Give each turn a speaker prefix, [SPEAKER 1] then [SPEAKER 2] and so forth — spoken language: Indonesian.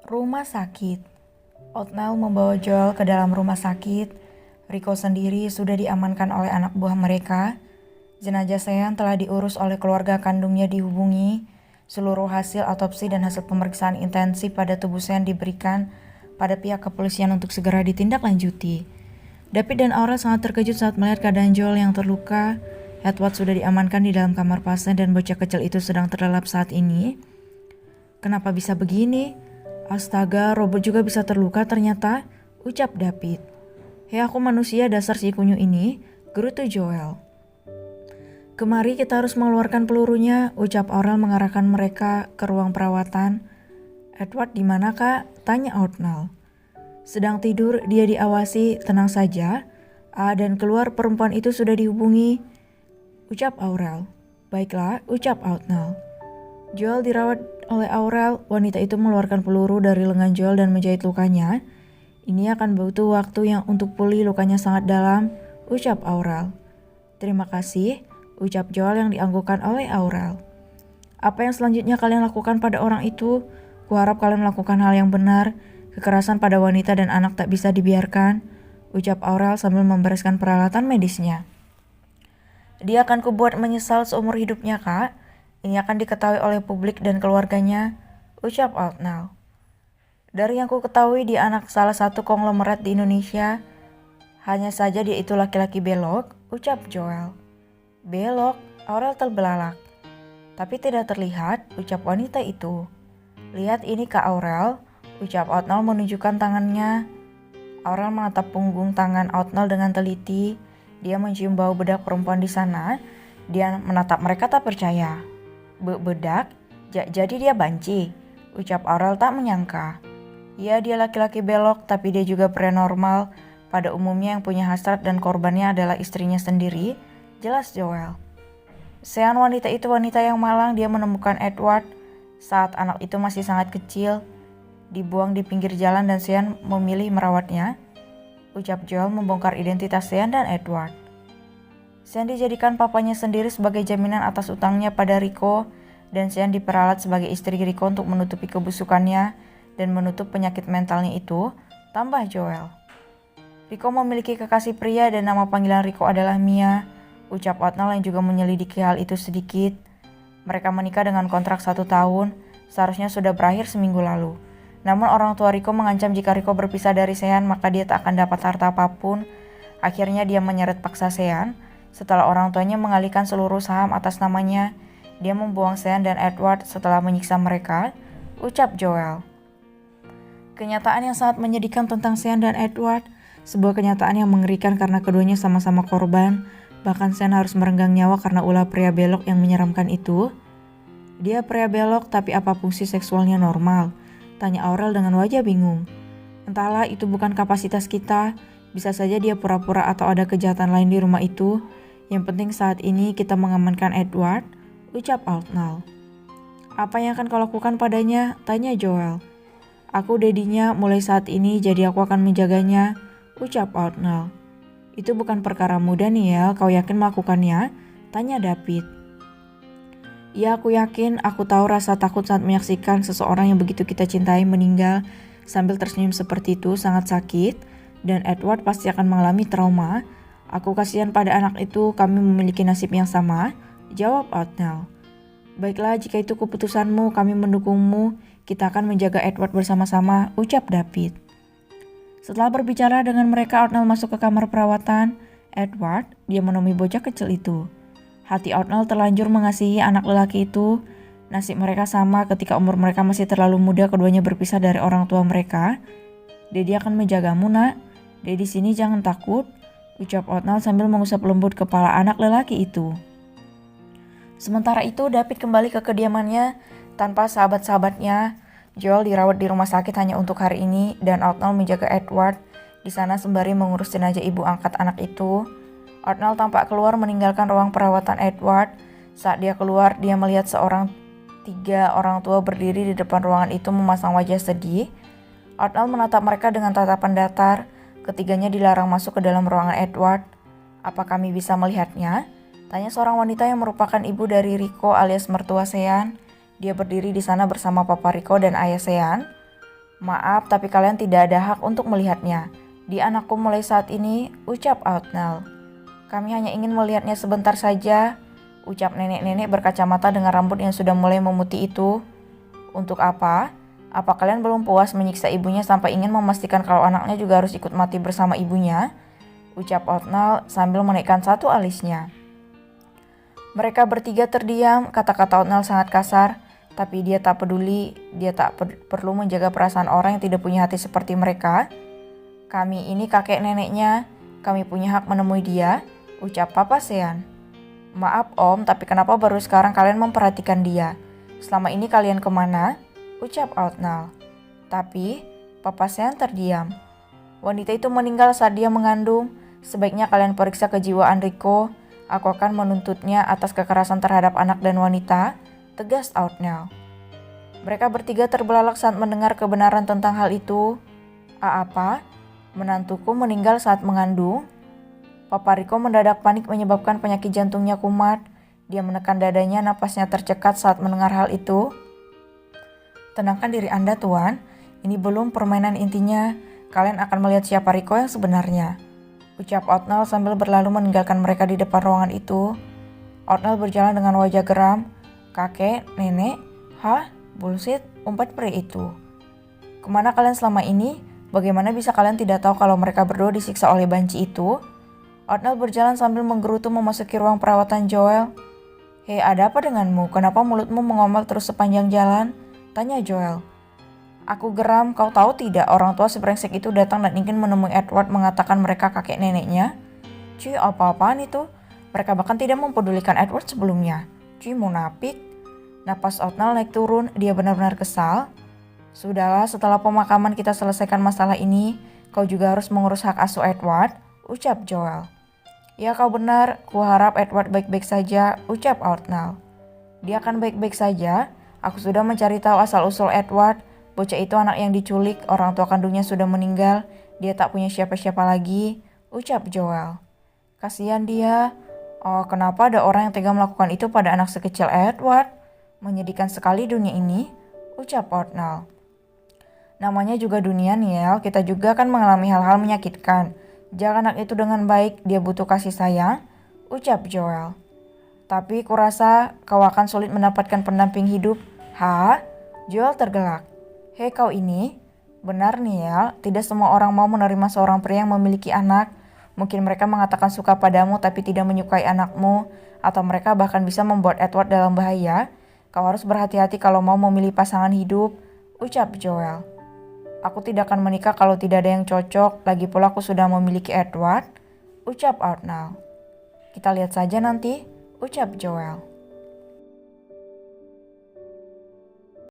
[SPEAKER 1] Rumah sakit. Othniel membawa Joel ke dalam rumah sakit. Rico sendiri sudah diamankan oleh anak buah mereka. Jenazah Sean telah diurus oleh keluarga kandungnya dihubungi. Seluruh hasil otopsi dan hasil pemeriksaan intensif pada tubuh Sean diberikan pada pihak kepolisian untuk segera ditindaklanjuti. David dan Aurel sangat terkejut saat melihat keadaan Joel yang terluka. Edward sudah diamankan di dalam kamar pasien dan bocah kecil itu sedang terlelap saat ini. Kenapa bisa begini? Astaga, robot juga bisa terluka ternyata, ucap David. Hei aku manusia dasar si kunyuk ini, gerutu Joel. Kemari kita harus mengeluarkan pelurunya, ucap Aurel mengarahkan mereka ke ruang perawatan. Edward di mana kak? Tanya Othniel. Sedang tidur, dia diawasi, tenang saja. Dan keluar perempuan itu sudah dihubungi, ucap Aurel. Baiklah, ucap Othniel. Joel dirawat oleh Aurel. Wanita itu mengeluarkan peluru dari lengan Joel dan menjahit lukanya. Ini akan butuh waktu yang untuk pulih, lukanya sangat dalam, ucap Aurel. Terima kasih, ucap Joel yang dianggukkan oleh Aurel. Apa yang selanjutnya kalian lakukan pada orang itu? Kuharap kalian melakukan hal yang benar. Kekerasan pada wanita dan anak tak bisa dibiarkan, ucap Aurel sambil membereskan peralatan medisnya. Dia akan kubuat menyesal seumur hidupnya kak. Ini akan diketahui oleh publik dan keluarganya, ucap Othniel. Dari yang ku ketahui dia anak salah satu konglomerat di Indonesia. Hanya saja dia itu laki-laki belok, ucap Joel. Belok, Aurel terbelalak. Tapi tidak terlihat, ucap wanita itu. Lihat ini Kak Aurel, ucap Othniel menunjukkan tangannya. Aurel menatap punggung tangan Othniel dengan teliti. Dia mencium bau bedak perempuan di sana. Dia menatap mereka tak percaya. Bedak? Jadi dia banci, ucap Aurel tak menyangka. Ya dia laki-laki belok, tapi dia juga pria normal. Pada umumnya yang punya hasrat dan korbannya adalah istrinya sendiri, jelas Joel. Sean wanita itu wanita yang malang. Dia menemukan Edward saat anak itu masih sangat kecil, dibuang di pinggir jalan dan Sean memilih merawatnya, ucap Joel membongkar identitas Sean dan Edward. Sean dijadikan papanya sendiri sebagai jaminan atas utangnya pada Rico, dan Sean diperalat sebagai istri Rico untuk menutupi kebusukannya dan menutup penyakit mentalnya itu, tambah Joel. Rico memiliki kekasih pria dan nama panggilan Rico adalah Mia, ucap Othniel yang juga menyelidiki hal itu sedikit. Mereka menikah dengan kontrak 1 tahun, seharusnya sudah berakhir seminggu lalu. Namun orang tua Rico mengancam jika Rico berpisah dari Sean maka dia tak akan dapat harta apapun. Akhirnya dia menyeret paksa Sean. Setelah orang tuanya mengalihkan seluruh saham atas namanya, dia membuang Sean dan Edward setelah menyiksa mereka, ucap Joel. Kenyataan yang sangat menyedihkan tentang Sean dan Edward, sebuah kenyataan yang mengerikan karena keduanya sama-sama korban. Bahkan Sean harus merenggang nyawa karena ulah pria belok yang menyeramkan itu. Dia pria belok, tapi apa fungsi seksualnya normal? Tanya Aurel dengan wajah bingung. Entahlah, itu bukan kapasitas kita. Bisa saja dia pura-pura atau ada kejahatan lain di rumah itu. Yang penting saat ini kita mengamankan Edward, ucap Othniel. Apa yang akan kau lakukan padanya? Tanya Joel. Aku dedinya mulai saat ini, jadi aku akan menjaganya, ucap Othniel. Itu bukan perkara mudah Niel, kau yakin melakukannya? Tanya David. Ya aku yakin, aku tahu rasa takut saat menyaksikan seseorang yang begitu kita cintai meninggal. Sambil tersenyum seperti itu sangat sakit, dan Edward pasti akan mengalami trauma. Aku kasihan pada anak itu, kami memiliki nasib yang sama, jawab Othniel. Baiklah, jika itu keputusanmu, kami mendukungmu. Kita akan menjaga Edward bersama-sama, ucap David. Setelah berbicara dengan mereka, Othniel masuk ke kamar perawatan. Edward, dia menemui bocah kecil itu. Hati Othniel terlanjur mengasihi anak lelaki itu. Nasib mereka sama ketika umur mereka masih terlalu muda, keduanya berpisah dari orang tua mereka. Daddy akan menjagamu nak. Daddy sini jangan takut, ucap Othniel sambil mengusap lembut kepala anak lelaki itu. Sementara itu David kembali ke kediamannya tanpa sahabat-sahabatnya. Joel dirawat di rumah sakit hanya untuk hari ini dan Othniel menjaga Edward di sana sembari mengurus jenazah ibu angkat anak itu. Othniel tampak keluar meninggalkan ruang perawatan Edward. Saat dia keluar, dia melihat tiga orang tua berdiri di depan ruangan itu memasang wajah sedih. Oatnell menatap mereka dengan tatapan datar. Ketiganya dilarang masuk ke dalam ruangan Edward. "Apa kami bisa melihatnya?" tanya seorang wanita yang merupakan ibu dari Rico alias mertua Sean. Dia berdiri di sana bersama Papa Rico dan Ayah Sean. "Maaf, tapi kalian tidak ada hak untuk melihatnya. Dia anakku mulai saat ini," ucap Oatnell. "Kami hanya ingin melihatnya sebentar saja," ucap nenek-nenek berkacamata dengan rambut yang sudah mulai memutih itu. "Untuk apa? Apa kalian belum puas menyiksa ibunya sampai ingin memastikan kalau anaknya juga harus ikut mati bersama ibunya?" ucap Oatnell sambil menaikkan satu alisnya. Mereka bertiga terdiam. Kata-kata Oatnell sangat kasar, tapi dia tak peduli. Dia tak perlu menjaga perasaan orang yang tidak punya hati seperti mereka. "Kami ini kakek neneknya. Kami punya hak menemui dia," ucap Papa Sean. "Maaf Om, tapi kenapa baru sekarang kalian memperhatikan dia? Selama ini kalian kemana?" ucap Oatnell. Tapi Papa Sean terdiam. "Wanita itu meninggal saat dia mengandung. Sebaiknya kalian periksa kejiwaan Rico. Aku akan menuntutnya atas kekerasan terhadap anak dan wanita," tegas Oatnell. Mereka bertiga terbelalak saat mendengar kebenaran tentang hal itu. Apa? Menantuku meninggal saat mengandung?" Papa Rico mendadak panik menyebabkan penyakit jantungnya kumat. Dia menekan dadanya, napasnya tercekat saat mendengar hal itu. "Tenangkan diri Anda, Tuan. Ini belum permainan intinya. Kalian akan melihat siapa Rico yang sebenarnya," ucap Oatnell sambil berlalu meninggalkan mereka di depan ruangan itu. Oatnell berjalan dengan wajah geram. "Kakek, nenek, hah? Bullshit, umpat peri itu. Kemana kalian selama ini? Bagaimana bisa kalian tidak tahu kalau mereka berdua disiksa oleh banci itu?" Oatnell berjalan sambil menggerutu memasuki ruang perawatan Joel. "Hei, ada apa denganmu? Kenapa mulutmu mengomel terus sepanjang jalan?" tanya Joel. "Aku geram, kau tahu tidak, orang tua sebrengsek itu datang dan ingin menemui Edward mengatakan mereka kakek neneknya." "Cuy, apa-apaan itu? Mereka bahkan tidak mempedulikan Edward sebelumnya." "Cuy, munafik." Napas Oatnell naik turun, dia benar-benar kesal. "Sudahlah, setelah pemakaman kita selesaikan masalah ini, kau juga harus mengurus hak asuh Edward," ucap Joel. "Ya, kau benar, kuharap Edward baik-baik saja," ucap Oatnell. "Dia akan baik-baik saja. Aku sudah mencari tahu asal-usul Edward. Bocah itu anak yang diculik, orang tua kandungnya sudah meninggal, dia tak punya siapa-siapa lagi," ucap Joel. "Kasihan dia. Oh, kenapa ada orang yang tega melakukan itu pada anak sekecil Edward? Menyedihkan sekali dunia ini," ucap Oatnell. "Namanya juga dunia, Niel. Kita juga akan mengalami hal-hal menyakitkan. Jaga anak itu dengan baik, dia butuh kasih sayang," ucap Joel. "Tapi kurasa kau akan sulit mendapatkan pendamping hidup." "Hah?" Joel tergelak. "Hei kau ini." "Benar Niel, tidak semua orang mau menerima seorang pria yang memiliki anak. Mungkin mereka mengatakan suka padamu tapi tidak menyukai anakmu. Atau mereka bahkan bisa membuat Edward dalam bahaya. Kau harus berhati-hati kalau mau memilih pasangan hidup," ucap Joel. "Aku tidak akan menikah kalau tidak ada yang cocok. Lagi pula aku sudah memiliki Edward," ucap Oatnell. "Kita lihat saja nanti," ucap Joel.